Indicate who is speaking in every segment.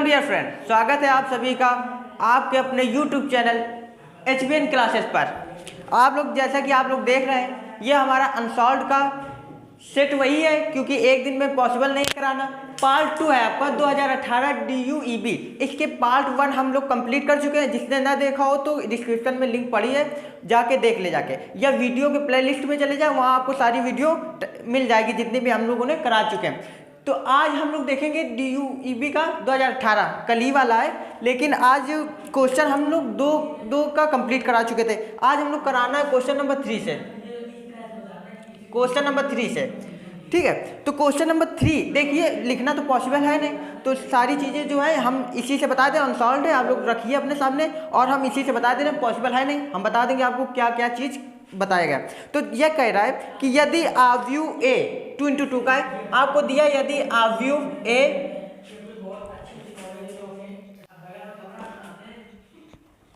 Speaker 1: Welcome dear friend, स्वागत है आप सभी का आपके अपने YouTube चैनल HBN क्लासेस पर। आप लोग जैसा कि आप लोग देख रहे हैं, ये हमारा अनसॉल्व्ड का सेट वही है क्योंकि एक दिन में पॉसिबल नहीं कराना। पार्ट 2 है आपका 2018 DUEB। इसके पार्ट 1 हम लोग कंप्लीट कर चुके हैं। जिसने ना देखा हो तो डिस्क्रिप्शन में लिंक पड़ी है, जाके देख ले जाके, या वीडियो के प्लेलिस्ट में चले जाए, वहाँ आपको सारी वीडियो मिल जाएगी जितने भी हम लोगों ने करा चुके हैं। तो आज हम लोग देखेंगे DUEB का 2018, कल ही वाला है, लेकिन आज क्वेश्चन हम लोग दो का कंप्लीट करा चुके थे। आज हम लोग कराना है क्वेश्चन नंबर 3 से, क्वेश्चन नंबर 3 से। ठीक है, तो क्वेश्चन नंबर 3 देखिए, लिखना तो पॉसिबल है नहीं, तो सारी चीज़ें जो है हम इसी से बता दें। अनसॉल्व्ड है, आप लोग रखिए अपने सामने और हम इसी से बता दे रहे हैं। पॉसिबल है नहीं, हम बता देंगे आपको क्या क्या चीज़ बताया गया। तो यह कह रहा है कि यदि आव्यूह A 2 × 2 का है, आपको दिया यदि आव्यूह A,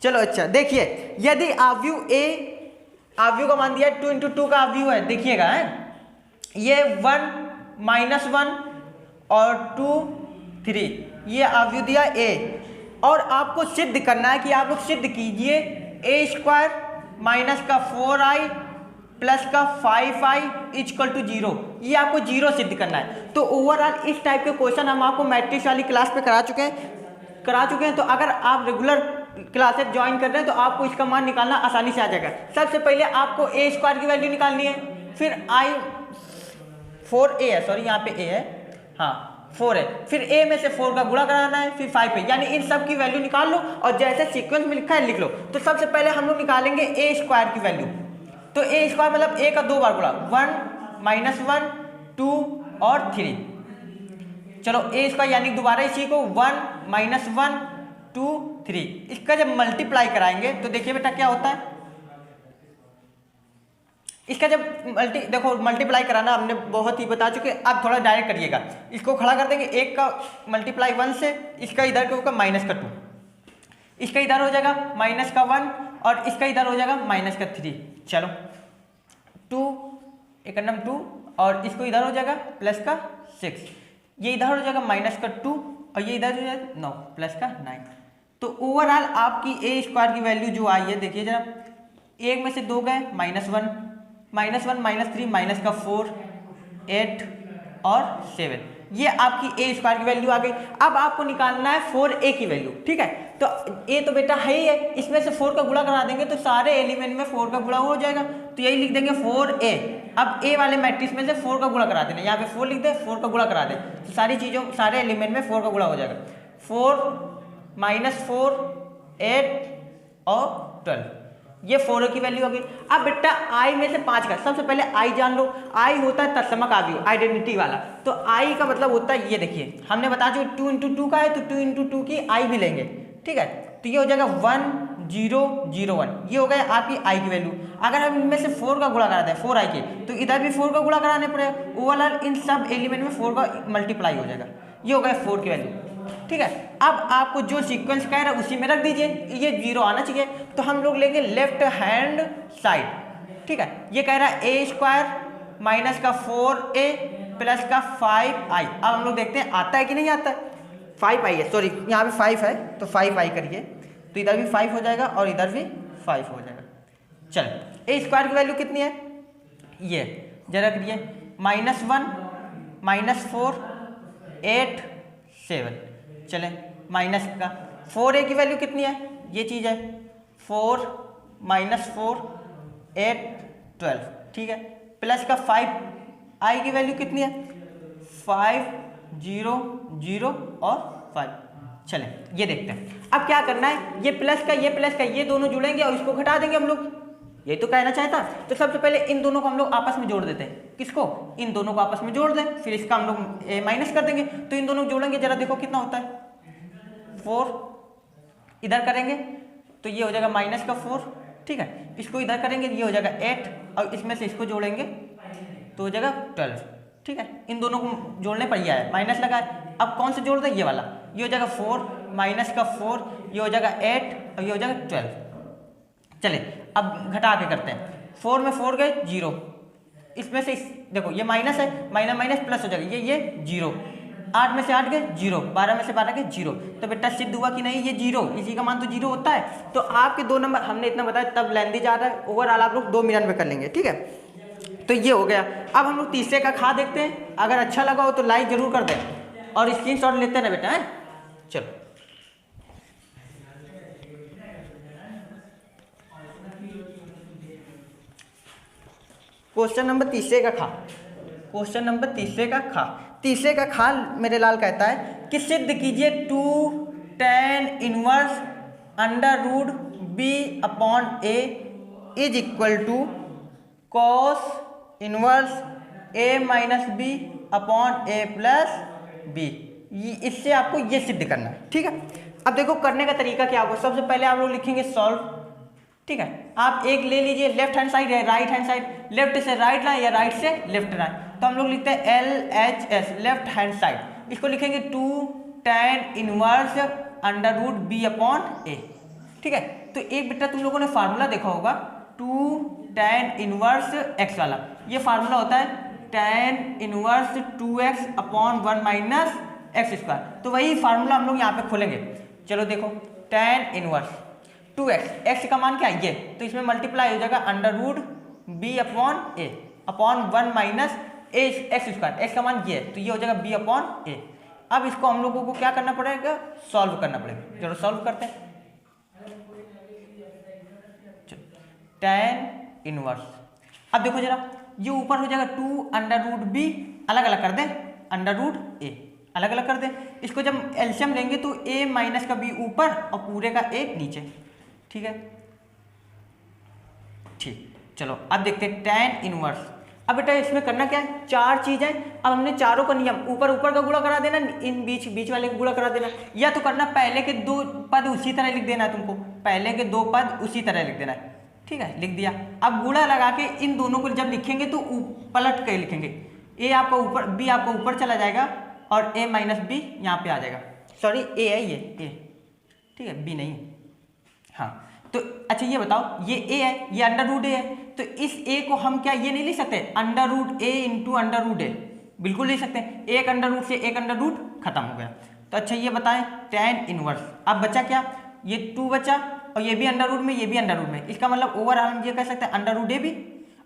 Speaker 1: चलो अच्छा देखिए, यदि आव्यूह A, आव्यूह का मान दिया 2 × 2 का आव्यूह है, देखिएगा है ये 1 -1 और 2 3, ये आव्यूह दिया A। और आपको सिद्ध करना है कि आप लोग सिद्ध कीजिए A² माइनस का 4i प्लस का 5i = 0। ये आपको 0 सिद्ध करना है। तो ओवरऑल इस टाइप के क्वेश्चन हम आपको मैट्रिक्स वाली क्लास पे करा चुके हैं। तो अगर आप रेगुलर क्लासेस ज्वाइन कर रहे हैं तो आपको इसका मान निकालना आसानी से आ जाएगा। सबसे पहले आपको A² की वैल्यू निकालनी है, फिर 4a है, सॉरी यहाँ पे a है, हाँ 4 है, फिर a में से 4 का गुणा कराना है, फिर 5 है, यानी इन सब की वैल्यू निकाल लो और जैसे सीक्वेंस में लिखा है लिख लो। तो सबसे पहले हम लोग निकालेंगे A² की वैल्यू। तो A² मतलब a का 2 बार गुणा, 1 -1 2 और 3। चलो A² यानी दोबारा इसी को 1 -1 2 3, इसका जब मल्टीप्लाई कराएंगे तो देखिए बेटा क्या होता है। इसका जब देखो मल्टीप्लाई कराना हमने बहुत ही बता चुके, आप थोड़ा डायरेक्ट करिएगा। इसको खड़ा कर देंगे, एक का मल्टीप्लाई 1 से, इसका इधर के होगा -2, इसका इधर हो जाएगा -1 और इसका इधर हो जाएगा -3। चलो 2 एक नंबर 2 और इसको इधर हो जाएगा +6, ये इधर हो जाएगा -2 और ये इधर हो जाएगा 9 +9। तो ओवरऑल आपकी A² की वैल्यू जो आई है, देखिए जरा, 1 में से 2 गए -1 -3 -4 8 और 7, ये आपकी A² की वैल्यू आ गई। अब आपको निकालना है 4a की वैल्यू। ठीक है, तो a तो बेटा है ही है, इसमें से 4 का गुणा करा देंगे तो सारे एलिमेंट में 4 का गुणा हो जाएगा, तो यही लिख देंगे 4a। अब a वाले मैट्रिक्स में से 4 का गुणा करा देना, यहाँ पे 4 लिख दे, 4 का गुणा करा दे, तो सारी चीज़ों सारे एलिमेंट में 4 का गुणा हो जाएगा। 4 -4 8 और 12, ये 4 की वैल्यू होगी। अब बेटा i में से 5 का, सबसे पहले i जान लो। i होता है तत्समक आव्यूह, आइडेंटिटी वाला। तो i का मतलब होता है, ये देखिए हमने बताया जो 2 × 2 का है तो 2 × 2 की i भी लेंगे। ठीक है, तो ये हो जाएगा 1 0 0 1, ये हो गया आपकी i की वैल्यू। अगर हम इनमें से 4 का गुणा कराते हैं 4i के, तो इधर भी 4 का गुणा कराने पड़ेगा। ओवरऑल इन सब एलिमेंट में 4 का मल्टीप्लाई हो जाएगा, ये हो गया 4 की वैल्यू। ठीक है, अब आपको जो सीक्वेंस कह रहा है उसी में रख दीजिए, ये 0 आना चाहिए। तो हम लोग लेंगे लेफ्ट हैंड साइड। ठीक है, ये कह रहा है A² माइनस का 4a प्लस का 5i। अब हम लोग देखते हैं आता है कि नहीं आता है। 5i है, सॉरी यहाँ पे 5 है तो 5i करिए, तो इधर भी 5 हो जाएगा और इधर भी 5 हो जाएगा। चलो A² की वैल्यू कितनी है, ये जरा करिए, -1 -4 8 7। चले माइनस का 4a की वैल्यू कितनी है, ये चीज़ है 4 -4 8 12। ठीक है, प्लस का 5i की वैल्यू कितनी है, 5 0 0 और 5। चले ये देखते हैं अब क्या करना है। ये प्लस का ये दोनों जुड़ेंगे और इसको घटा देंगे हम लोग, यही तो कहना चाहता। तो सबसे पहले इन दोनों को हम लोग आपस में जोड़ देते हैं। किसको, इन दोनों को आपस में जोड़ दें, फिर इसका हम लोग माइनस कर देंगे। तो इन दोनों को जोड़ेंगे, जरा देखो कितना होता है, 4 इधर करेंगे तो ये हो जाएगा -4। ठीक है, इसको इधर करेंगे ये हो जाएगा 8 और इसमें से इसको जोड़ेंगे तो हो जाएगा 12। ठीक है, इन दोनों को जोड़ने पर यह है, माइनस लगा है। अब कौन से जोड़ दें, ये वाला, ये हो जाएगा 4 -4, ये हो जाएगा 8 और ये हो जाएगा 12। चले अब घटा के करते हैं, 4 में 4 गए 0, इसमें से देखो ये माइनस है, माइनस प्लस हो जाएगा, ये 0, 8 में से 8 गए 0, 12 में से 12 गए 0। तो बेटा सिद्ध हुआ कि नहीं ये 0, इसी का मान तो 0 होता है। तो आपके 2 नंबर हमने इतना बताया, तब लेंदी जा रहा है। ओवरऑल आप लोग 2 मिनट में कर लेंगे, ठीक है। तो ये हो गया। अब हम लोग तीसरे का खा देखते हैं। अगर अच्छा लगा हो तो लाइक जरूर कर दें और स्क्रीनशॉट लेते हैं ना बेटा, है। चलो क्वेश्चन नंबर तीसरे का खा, क्वेश्चन नंबर तीसरे का खा। तीसरे का खा मेरे लाल कहता है कि सिद्ध कीजिए 2 tan inverse under root B upon a is equal to cos inverse a minus b upon a plus b. इससे आपको ये सिद्ध करना है, ठीक है। अब देखो करने का तरीका क्या होगा। सबसे पहले आप लोग लिखेंगे सॉल्व, ठीक है। आप एक ले लीजिए लेफ्ट हैंड साइड या राइट हैंड साइड, लेफ्ट से राइट लाएं या राइट से लेफ्ट लाएं। तो हम लोग लिखते हैं LHS लेफ्ट हैंड साइड। इसको लिखेंगे 2 tan inverse under root B upon A, ठीक है। तो एक बेटा तुम लोगों ने फार्मूला देखा होगा 2 tan इनवर्स x वाला। ये फार्मूला होता है tan inverse 2x upon 1 minus x square. तो वही फार्मूला हम लोग यहाँ पे खोलेंगे। चलो देखो tan इनवर्स 2x, x का मान क्या है ये, तो इसमें मल्टीप्लाई हो जाएगा अंडर रूट बी अपॉन ए अपॉन 1 माइनस ए एक्स स्क्वायर। एक्स का मान ये है तो ये हो जाएगा बी अपॉन ए। अब इसको हम लोगों को क्या करना पड़ेगा, सॉल्व करना पड़ेगा। चलो सॉल्व करते हैं। tan इनवर्स, अब देखो जरा ये ऊपर हो जाएगा 2 अंडर रूट बी, अलग अलग कर दें, अंडर रूट ए अलग अलग कर दें। इसको जब एलसीएम लेंगे तो a माइनस का b ऊपर और पूरे का a नीचे, ठीक है। ठीक, चलो अब देखते हैं tan इनवर्स। अब बेटा इसमें करना क्या है, 4 चीजें। अब हमने चारों का नियम ऊपर ऊपर का गुणा करा देना, इन बीच वाले का गुणा करा देना, या तो करना पहले के 2 पद उसी तरह लिख देना है तुमको, पहले के 2 पद उसी तरह लिख देना है, ठीक है। लिख दिया। अब गुणा लगा के इन दोनों को जब लिखेंगे तो पलट के लिखेंगे। a आपका ऊपर, b आपका ऊपर चला जाएगा और a माइनस बी यहाँ पे आ जाएगा। सॉरी a है ये a, ठीक है, b नहीं है। हाँ तो अच्छा ये बताओ ये a है, ये अंडर रूट a है, तो इस a को हम क्या ये नहीं लिख सकते under root a into under root a, बिल्कुल लिख सकते हैं। एक अंडर रूट से एक अंडर रूट खत्म हो गया। तो अच्छा ये बताएं tan इनवर्स, अब बचा क्या, ये 2 बचा और ये भी अंडर रूट में, ये भी अंडर रूट में। इसका मतलब ओवरऑल हम ये कह सकते हैं अंडर रूट a भी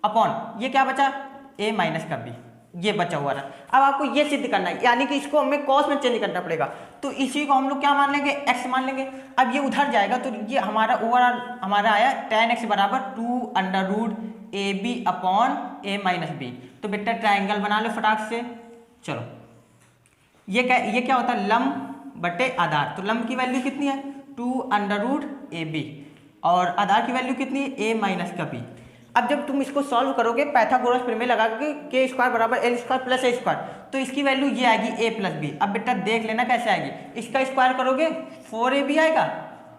Speaker 1: अपॉन ये क्या बचा a माइनस का b, ये बचा हुआ रहा। अब आपको ये सिद्ध करना है, यानी कि इसको हमें कॉस में चेंज करना पड़ेगा। तो इसी को हम लोग क्या मान लेंगे, x मान लेंगे। अब ये उधर जाएगा तो ये हमारा ओवरऑल हमारा आया tan x बराबर 2 under root a b upon a minus b. तो बेटा ट्राइंगल बना लो फटाक से। चलो ये क्या होता है, लंब बटे आधार। तो लंब की वैल्यू कितनी है 2 अंडर रूट ए बी और आधार की वैल्यू कितनी है a माइनस का b। अब जब तुम इसको सॉल्व करोगे पाइथागोरस प्रमेय लगा के k² बराबर l square plus a square, तो इसकी वैल्यू ये आएगी a प्लस बी। अब बेटा देख लेना कैसे आएगी, इसका स्क्वायर करोगे 4ab आएगा,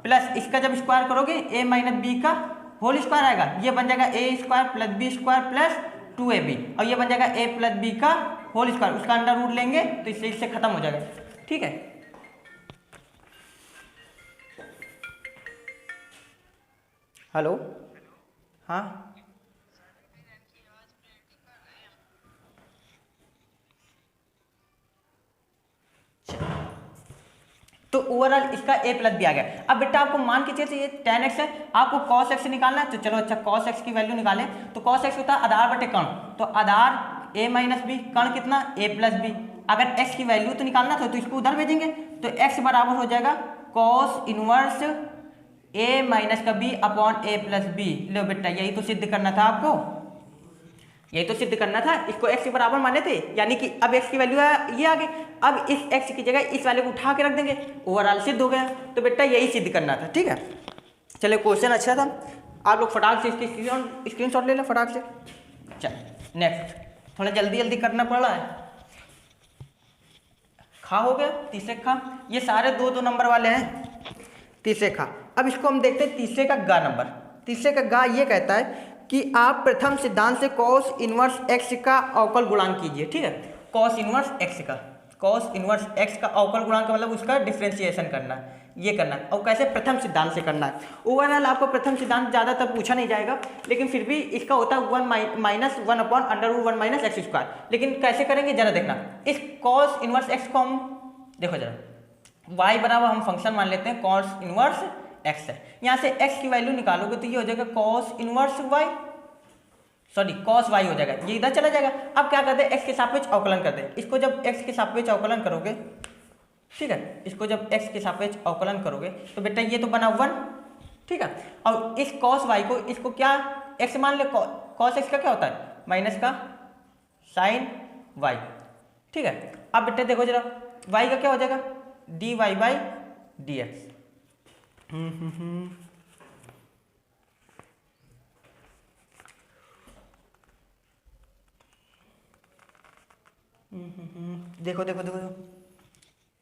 Speaker 1: प्लस इसका जब स्क्वायर करोगे a माइनस बी का होल स्क्वायर आएगा, ये बन जाएगा a square plus b square plus 2ab, और ये बन जाएगा a प्लस बी का होल स्क्वायर, उसका अंडर रूट लेंगे तो इससे खत्म हो जाएगा, ठीक है। हेलो, हाँ तो ओवरऑल इसका a प्लस बी आ गया। अब बेटा आपको मान के चलिए ये tan x है, आपको cos x निकालना है। तो चलो अच्छा cos x की वैल्यू निकालें। तो cos x होता है आधार बटे कर्ण, तो आधार a माइनस बी, कर्ण कितना a प्लस बी। अगर x की वैल्यू तो निकालना था तो इसको उधर भेजेंगे, तो x बराबर हो जाएगा cos इनवर्स a माइनस का b upon a plus B. लो बेटा यही तो सिद्ध करना था आपको, यही तो सिद्ध करना था। इसको x के बराबर माने थे, यानी कि अब x की वैल्यू ये आ गई। अब इस x की जगह इस वाले को उठा के रख देंगे, ओवरऑल सिद्ध हो गया। तो बेटा यही सिद्ध करना था, ठीक है। चलिए क्वेश्चन अच्छा था, आप लोग फटाक से इसकी स्क्रीनशॉट ले लो फटाक से। चल नेक्स्ट, थोड़ा जल्दी जल्दी करना पड़ रहा है। खा हो गया, तीसरे खा, ये सारे 2-2 नंबर वाले हैं, तीसरे खा। अब इसको हम देखते हैं तीसरे का गा नंबर। तीसरे का गा ये कहता है कि आप प्रथम सिद्धांत से cos इनवर्स x का अवकल गुणांक कीजिए, ठीक है। cos इनवर्स x का अवकल गुणांक का मतलब उसका डिफरेंशिएशन करना, ये करना है। और कैसे? प्रथम सिद्धांत से करना है। ओवरऑल आपको प्रथम सिद्धांत ज़्यादातर पूछा नहीं जाएगा, लेकिन फिर भी इसका होता है 1 minus 1 upon under root 1 minus x square. लेकिन कैसे करेंगे जरा देखना। इस कॉस इनवर्स एक्स को हम देखो जरा, y बराबर हम फंक्शन मान लेते हैं कॉस इनवर्स x है। यहाँ से x की वैल्यू निकालोगे तो ये हो जाएगा cos inverse y, sorry cos y हो जाएगा, ये इधर चला जाएगा। अब क्या करते हैं, x के सापेक्ष अवकलन करते हैं। इसको जब x के सापेक्ष अवकलन करोगे, ठीक है, इसको जब x के सापेक्ष अवकलन करोगे तो बेटा ये तो बना 1, ठीक है। और इस कॉस y को, इसको क्या x मान ले, कॉस x का क्या होता है माइनस का साइन y, ठीक है। अब बेटा देखो जरा y का क्या हो जाएगा dy बाई dx। देखो देखो देखो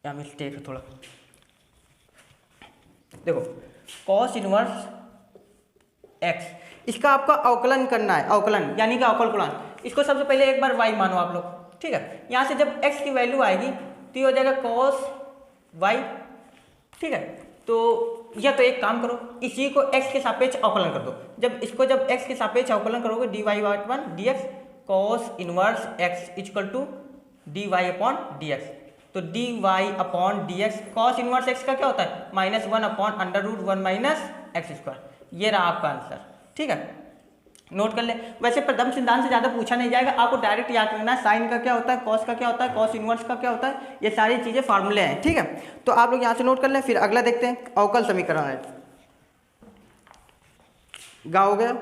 Speaker 1: यहाँ मिस्टेक है थोड़ा। देखो कॉस इनवर्स x, इसका आपका अवकलन करना है, अवकलन यानी कि अवकल गुणांक। इसको सबसे पहले एक बार y मानो आप लोग, ठीक है। यहाँ से जब x की वैल्यू आएगी तो ये हो जाएगा कॉस y, ठीक है। तो या तो एक काम करो, इसी को x के सापेक्ष अवकलन कर दो। जब इसको जब x के सापेक्ष अवकलन करोगे dy by 1 dx cos inverse x equal to dy upon dx। तो dy upon dx cos inverse x का क्या होता है minus 1 upon under root 1 minus x square. ये रहा आपका आंसर, ठीक है। नोट कर ले। वैसे प्रथम सिद्धांत से ज़्यादा पूछा नहीं जाएगा, आपको डायरेक्ट याद रखना है साइन का क्या होता है, कॉस का क्या होता है, कॉस इनवर्स का क्या होता है, ये सारी चीज़ें फार्मूले हैं, ठीक है। तो आप लोग यहाँ से नोट कर लें। फिर अगला देखते हैं, अवकल समीकरण है। गा हो गया,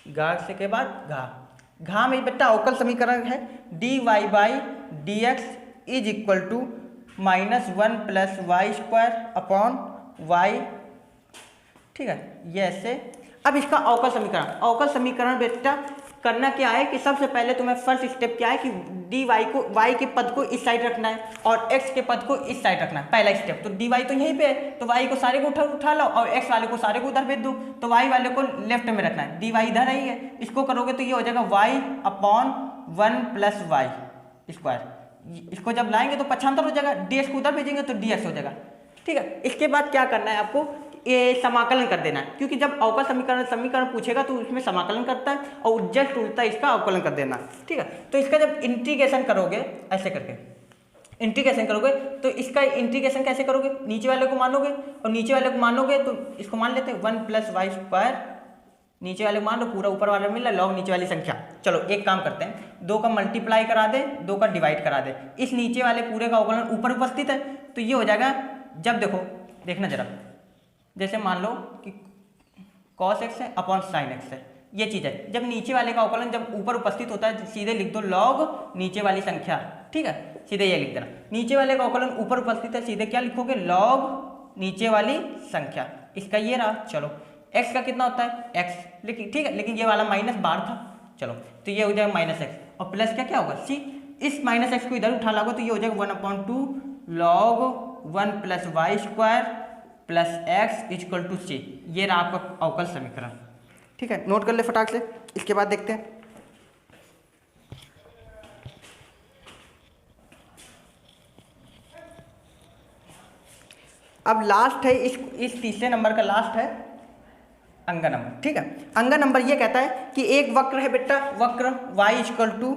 Speaker 1: गा से के बाद घा में बेटा अवकल समीकरण है dy by dx is equal to -1 plus Y square upon y, ठीक है, ये ऐसे। अब इसका अवकल समीकरण, अवकल समीकरण बेटा करना क्या है कि सबसे पहले तुम्हें फर्स्ट स्टेप क्या है कि dy को, y के पद को इस साइड रखना है और x के पद को इस साइड रखना है, पहला स्टेप। तो dy तो यहीं पे है, तो y को सारे को उठा लो और x वाले को सारे को उधर भेज दो, तो y वाले को लेफ्ट में रखना है, dy इधर ही है। इसको करोगे तो ये हो जाएगा y upon 1 plus Y square. इसको जब लाएंगे तो पक्षांतर हो जाएगा, dx को उधर भेजेंगे तो dx हो जाएगा, ठीक है। इसके बाद क्या करना है आपको, ये समाकलन कर देना है, क्योंकि जब अवकल समीकरण पूछेगा तो उसमें समाकलन करता है और जस्ट उल्टा इसका अवकलन कर देना, ठीक है। तो इसका जब इंटीग्रेशन करोगे ऐसे करके इंटीग्रेशन करोगे तो इसका इंटीग्रेशन कैसे करोगे, नीचे वाले को मानोगे और नीचे वाले को मानोगे तो इसको मान लेते हैं 1 प्लस वाई स्क्वायर, नीचे वाले को मान लो, पूरा ऊपर वाला मिल रहा है लॉग नीचे वाली संख्या। चलो एक काम करते हैं, 2 का मल्टीप्लाई करा दे, 2 का डिवाइड करा दे, इस नीचे वाले पूरे का अवकलन ऊपर उपस्थित है तो ये हो जाएगा। जब देखो देखना जरा, जैसे मान लो कि cos x है अपॉन sin x है, ये चीज़ है। जब नीचे वाले का अवकलन जब ऊपर उपस्थित होता है सीधे लिख दो log नीचे वाली संख्या, ठीक है, सीधे ये लिख देना। नीचे वाले का अवकलन ऊपर उपस्थित है, सीधे क्या लिखोगे log नीचे वाली संख्या, इसका ये रहा। चलो x का कितना होता है x, लेकिन ठीक है, लेकिन ये वाला माइनस बाहर था, चलो तो ये हो जाएगा माइनस एक्स और प्लस क्या होगा c, इस माइनस एक्स को इधर उठा लोगे तो ये हो जाएगा 1/2 log 1 plus Y square plus X equal to C. ये रहा आपका अवकल समीकरण, ठीक है। नोट कर ले फटाक से। इसके बाद देखते हैं, अब लास्ट है इस तीसरे नंबर का लास्ट है अंगा नंबर, ठीक है। अंगा नंबर ये कहता है कि एक वक्र है बेटा, वक्र y equal to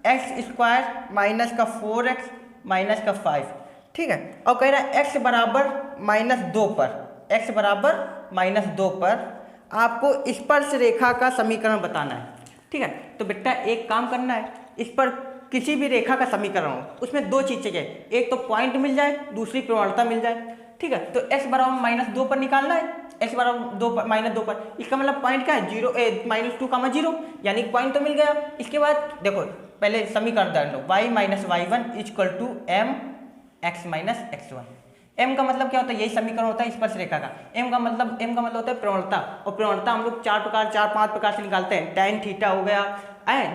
Speaker 1: x square minus का 4x माइनस का 5, ठीक है। और कह रहा है x बराबर -2 पर, x बराबर -2 पर आपको स्पर्श रेखा का समीकरण बताना है, ठीक है। तो बेटा एक काम करना है, इस पर किसी भी रेखा का समीकरण हो उसमें 2 चीज़ चाहिए, एक तो पॉइंट मिल जाए, दूसरी प्रवणता मिल जाए, ठीक है। तो x बराबर -2 पर निकालना है, x बराबर -2 पर, इसका मतलब पॉइंट क्या है -2, 0, यानी पॉइंट तो मिल गया। इसके बाद देखो पहले समीकरण डाल लो, y minus y1 equal to m x minus x1। m का मतलब क्या होता है, यही समीकरण होता है स्पर्श रेखा का। m का मतलब होता है प्रवणता, और प्रवणता हम लोग 4-5 प्रकार से निकालते हैं। tan थीटा हो गया,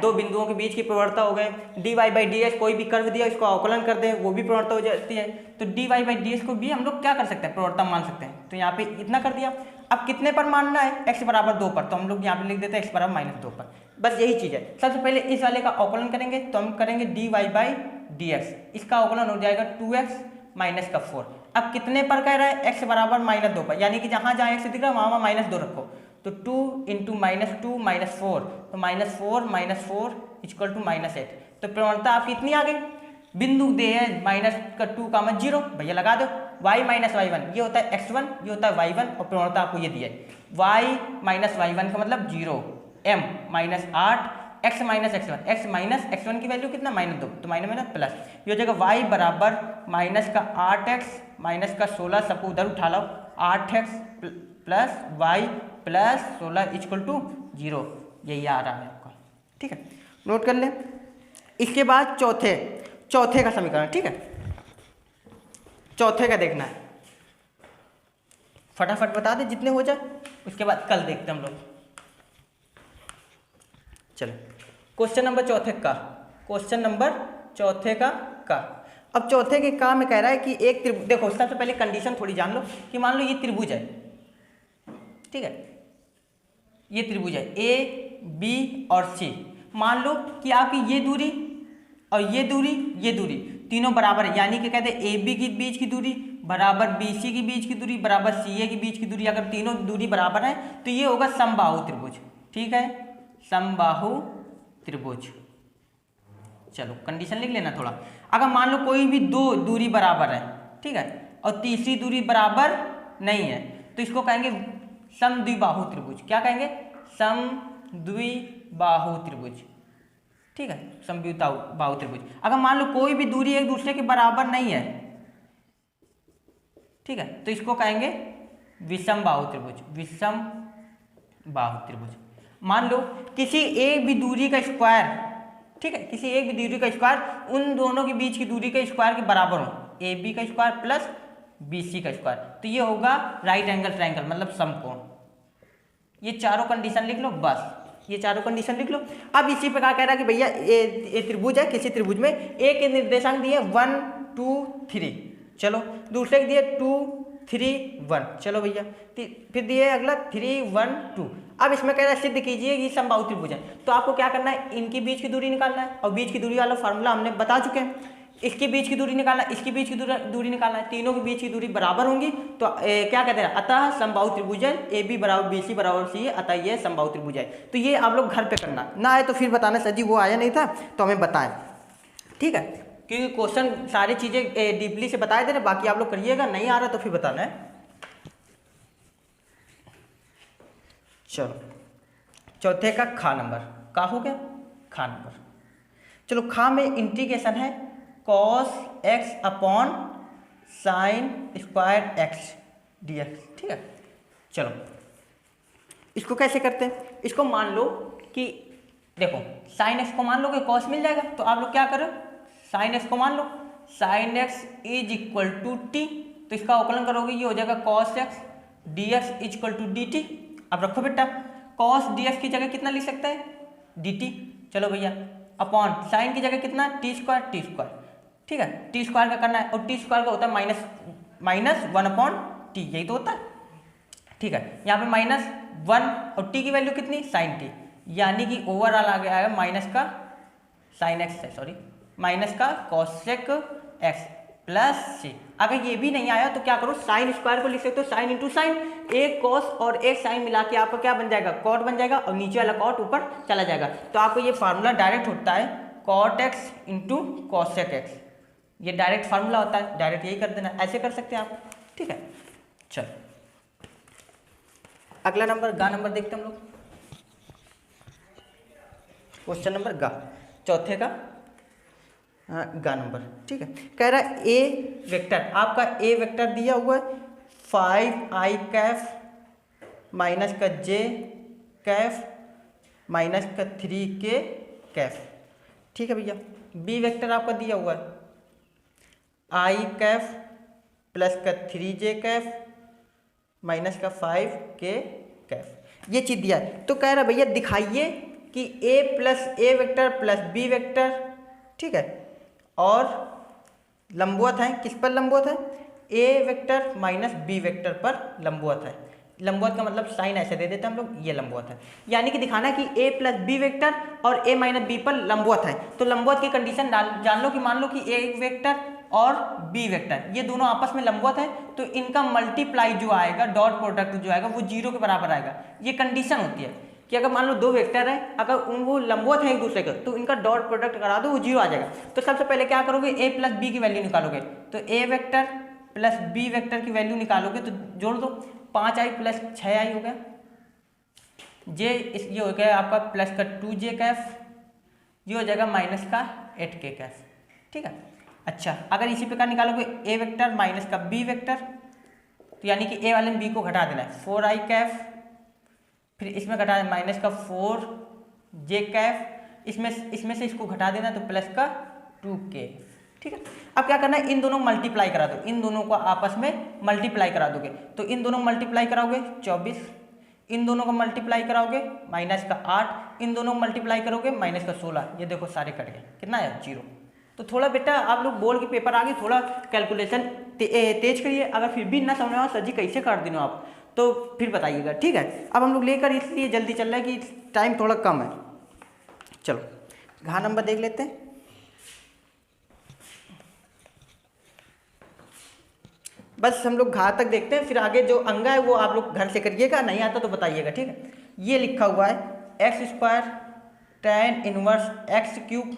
Speaker 1: 2 बिंदुओं के बीच की प्रवणता हो गए, dy बाई ds, कोई भी कर्व दिया इसको अवकलन कर दे वो भी प्रवणता हो जाती है। तो dy बाई ds को भी हम लोग क्या कर सकते हैं, प्रवणता मान सकते हैं। तो यहाँ पे इतना कर दिया। अब कितने पर मानना है, x बराबर 2 पर, तो हम लोग यहाँ पे लिख देते हैं x बराबर -2 पर। बस यही चीज़ है। सबसे पहले इस वाले का अवकलन करेंगे तो हम करेंगे dy बाई डी एक्स, इसका अवकलन हो जाएगा 2x माइनस का 4। अब कितने पर कह रहा है, x बराबर -2 पर, यानी कि जहाँ जहाँ x दिख रहा है वहाँ वहाँ -2 रखो। तो 2 इंटू -2 -4, तो -4 इक्वल टू -8। तो प्रवणता आपकी इतनी आ गई। बिंदु दे है -2, 0, भैया लगा दो। y माइनस y1 ये होता है x1, ये होता है y1, और प्रवणता आपको ये दिया है y माइनस y1 का मतलब 0, m -8, x माइनस x1 की वैल्यू कितना -2, तो माइनस प्लस, ये हो जाएगा y बराबर माइनस का 8x माइनस का 16, सबको उधर उठा लो, 8x plus y plus 16 equal to 0, यही आ रहा है आपका। ठीक है, नोट कर लें। इसके बाद चौथे का समीकरण, ठीक है, चौथे का देखना है, फटाफट बता दे जितने हो जाए, उसके बाद कल देखते हैं हम लोग। चलो क्वेश्चन नंबर चौथे का अब चौथे के का में कह रहा है कि एक त्रिभुज, देखो सबसे पहले कंडीशन थोड़ी जान लो कि मान लो ये त्रिभुज है, ठीक है, ये त्रिभुज है ए बी और सी। मान लो कि आपकी ये दूरी और ये दूरी तीनों बराबर है, यानी कि कहते हैं ए बी के बीच की दूरी बराबर बी सी के बीच की दूरी बराबर सी ए के बीच की दूरी। अगर तीनों दूरी बराबर है तो ये होगा समबाहु त्रिभुज। ठीक है, समबाहु त्रिभुज। चलो कंडीशन लिख लेना थोड़ा। अगर मान लो कोई भी दो दूरी बराबर है, ठीक है, और तीसरी दूरी बराबर नहीं है, तो इसको कहेंगे समद्विबाहु त्रिभुज। क्या कहेंगे? समद्विबाहु त्रिभुज। ठीक है, समद्विबाहु त्रिभुज। अगर मान लो कोई भी दूरी एक दूसरे के बराबर नहीं है, ठीक है, तो इसको कहेंगे विषमबाहु त्रिभुज। विषमबाहु त्रिभुज। मान लो किसी एक भी दूरी का स्क्वायर, ठीक है, किसी एक भी दूरी का स्क्वायर उन दोनों के बीच की दूरी के स्क्वायर के बराबर हो, ए बी का स्क्वायर प्लस बी सी का स्क्वायर, तो ये होगा राइट एंगल ट्रायंगल, मतलब समकोण। ये चारों कंडीशन लिख लो, बस ये चारों कंडीशन लिख लो। अब इसी प्रकार कह रहा है कि भैया ये त्रिभुज है, किसी त्रिभुज में एक के निर्देशांक दिए 1 2 3, चलो दूसरे के दिए 2 3 1, चलो भैया फिर दिए अगला 3 1 2। अब इसमें कह रहा है सिद्ध कीजिए कि समबाहु त्रिभुज है, तो आपको क्या करना है, इनकी बीच की दूरी निकालना है, और बीच की दूरी वाला फार्मूला हमने बता चुके हैं। इसकी बीच की दूरी निकालना है, इसकी बीच की दूरी निकालना है, तीनों की बीच की दूरी बराबर होंगी, तो क्या कहते हैं, अतः समबाहु त्रिभुज है, ए बी बराबर बी सी बराबर सी है, अतः ये समबाहु त्रिभुज है। तो ये आप लोग घर पे करना, ना आए तो फिर बताना सर जी वो आया नहीं था तो हमें बताएं, ठीक है, क्योंकि क्वेश्चन सारी चीज़ें डीपली से बताए दे रहे, बाकी आप लोग करिएगा, नहीं आ रहा तो फिर बताना है। चलो चौथे का खा नंबर, का हो गया खा नंबर। चलो खा में इंटीग्रेशन है cos x upon sine square x dx, ठीक है। चलो इसको कैसे करते हैं, इसको मान लो कि देखो साइन x को मान लो कि cos मिल जाएगा, तो आप लोग क्या करो, साइन x को मान लो, sine x is equal to T, तो इसका अवकलन करोगे ये हो जाएगा cos x dx equal to d t. अब रखो बेटा, cos dx की जगह कितना लिख सकते हैं, dt, चलो भैया, अपॉन साइन की जगह कितना, टी स्क्वायर, ठीक है, टी स्क्वायर का करना है, और टी स्क्वायर का होता है -1 अपॉन टी, यही तो होता है, ठीक है। यहाँ पे -1 और टी की वैल्यू कितनी, साइन टी, यानी कि ओवरऑल आ गया है माइनस का साइन एक्स, सॉरी माइनस का कॉसेक एक्स प्लस सी। अगर ये भी नहीं आया तो क्या करो, साइन स्क्वायर को लिख सकते हो साइन इंटू साइन, एक कॉस और एक साइन मिला के आपका क्या बन जाएगा, कॉट बन जाएगा, और नीचे वाला कॉट ऊपर चला जाएगा। तो आपको ये फार्मूला डायरेक्ट होता है cot x into cosec x, ये डायरेक्ट फार्मूला होता है, डायरेक्ट यही कर देना, ऐसे कर सकते हैं आप, ठीक है। चलो अगला नंबर गा नंबर देखते हैं हम लोग, क्वेश्चन नंबर गा, चौथे का गा नंबर, ठीक है। कह रहा है ए वेक्टर, आपका ए वेक्टर दिया हुआ है 5i कैफ माइनस का j कैफ माइनस का 3k कैफ, ठीक है भैया। बी वेक्टर आपका दिया हुआ है i कैफ प्लस का 3j कैफ माइनस का 5k कैफ, ये चीज़ दिया है। तो कह रहा है भैया दिखाइए कि a plus a vector plus b vector, ठीक है, और लंबवत है, किस पर लंबवत है, a vector minus b vector पर लंबवत है। लंबवत का मतलब साइन ऐसे दे देते हैं हम लोग, ये लंबवत है। यानी कि दिखाना है कि ए प्लस बी वेक्टर और ए माइनस बी पर लंबवत है। तो लंबवत की कंडीशन जान लो कि मान लो कि ए वेक्टर और बी वेक्टर ये दोनों आपस में लंबवत है, तो इनका मल्टीप्लाई जो आएगा, डॉट प्रोडक्ट जो आएगा वो 0 के बराबर आएगा। ये कंडीशन होती है कि अगर मान लो दो वेक्टर है, अगर वो लंबवत है एक दूसरे का, तो इनका डॉट प्रोडक्ट करा दो, वो 0 आ जाएगा। तो सबसे पहले क्या करोगे, ए प्लस बी की वैल्यू निकालोगे। तो ए वेक्टर प्लस बी वेक्टर की वैल्यू निकालोगे तो जोड़ दो, 5i प्लस 6i हो गया, जे ये हो गया आपका प्लस का 2j कैफ, ये हो जाएगा माइनस का 8k कैफ। ठीक है। अच्छा, अगर इसी प्रकार निकालोगे ए वेक्टर माइनस का बी वेक्टर, तो यानी कि ए वाले में बी को घटा देना है, 4i कैफ, फिर इसमें घटा माइनस का 4j कैफ, इसमें से इसको घटा देना तो प्लस का 2k। ठीक है। अब क्या करना है, इन दोनों को मल्टीप्लाई करा दो, इन दोनों को आपस में मल्टीप्लाई करा दोगे। तो इन दोनों को मल्टीप्लाई कराओगे 24, इन दोनों को मल्टीप्लाई कराओगे माइनस का 8, इन दोनों को मल्टीप्लाई करोगे माइनस का 16। ये देखो सारे कट गए, कितना है 0। तो थोड़ा बेटा आप लोग बोर्ड के पेपर आगे थोड़ा कैलकुलेशन तेज करिए। अगर फिर भी ना समझ में आओ सर जी कैसे कर देना आप, तो फिर बताइएगा। ठीक है। अब हम लोग लेकर इसलिए जल्दी चल रहा है कि टाइम थोड़ा कम है। चलो घ नंबर देख लेते हैं। बस हम लोग घा तक देखते हैं, फिर आगे जो अंगा है वो आप लोग घर से करिएगा, नहीं आता तो बताइएगा। ठीक है। ये लिखा हुआ है x square tan inverse x cube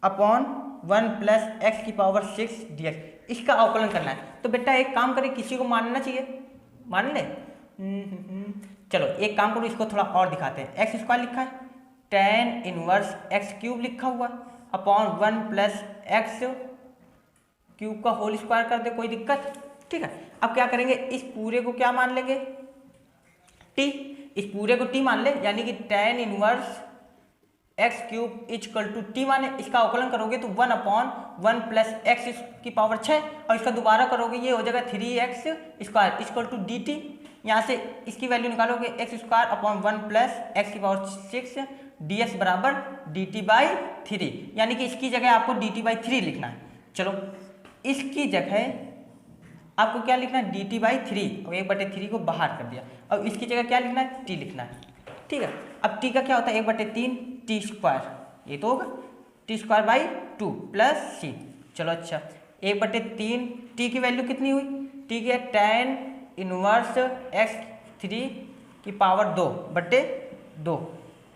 Speaker 1: upon 1 plus x की पावर 6 dx, इसका अवकलन करना है। तो बेटा एक काम करें, किसी को मानना चाहिए, मान ले। चलो एक काम करो, इसको थोड़ा और दिखाते हैं। एक्स स्क्वायर लिखा है, tan इनवर्स एक्स क्यूब लिखा हुआ अपॉन 1 प्लस एक्स क्यूब का होल स्क्वायर कर दे, कोई दिक्कत। ठीक है। अब क्या करेंगे, इस पूरे को क्या मान लेंगे, t, इस पूरे को t मान ले, यानी कि tan inverse x cube equal to t माने, इसका अवकलन करोगे तो 1 अपॉन 1 प्लस एक्स की पावर 6, और इसका दोबारा करोगे ये हो जाएगा 3x square equal to d t. यहाँ से इसकी वैल्यू निकालोगे x square upon 1 plus x की पावर 6 ds बराबर डी टी बाई 3, यानी कि इसकी जगह आपको डी टी बाई 3 लिखना है। चलो इसकी जगह आपको क्या लिखना है, डी टी बाई 3, और 1/3 को बाहर कर दिया। अब इसकी जगह क्या लिखना है, t लिखना है। ठीक है। अब t का क्या होता है, 1/3 टी स्क्वायर, ये तो होगा टी स्क्वायर बाई 2 प्लस सी। चलो अच्छा, 1/3 टी की वैल्यू कितनी हुई, टी की tan इनवर्स x3 की पावर 2/2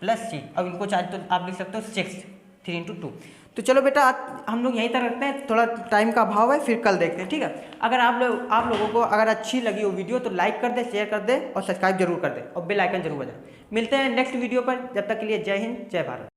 Speaker 1: प्लस सी। अब इनको चाहे तो आप लिख सकते हो 6, 3 × 2। तो चलो बेटा हम लोग यहीं तक रखते हैं, थोड़ा टाइम का अभाव है, फिर कल देखते हैं। ठीक है। अगर आप लोगों को अगर अच्छी लगी हो वीडियो तो लाइक कर दे, शेयर कर दे और सब्सक्राइब जरूर कर दे, और बेल आइकन जरूर बजाए। मिलते हैं नेक्स्ट वीडियो पर, जब तक के लिए जय हिंद जय भारत।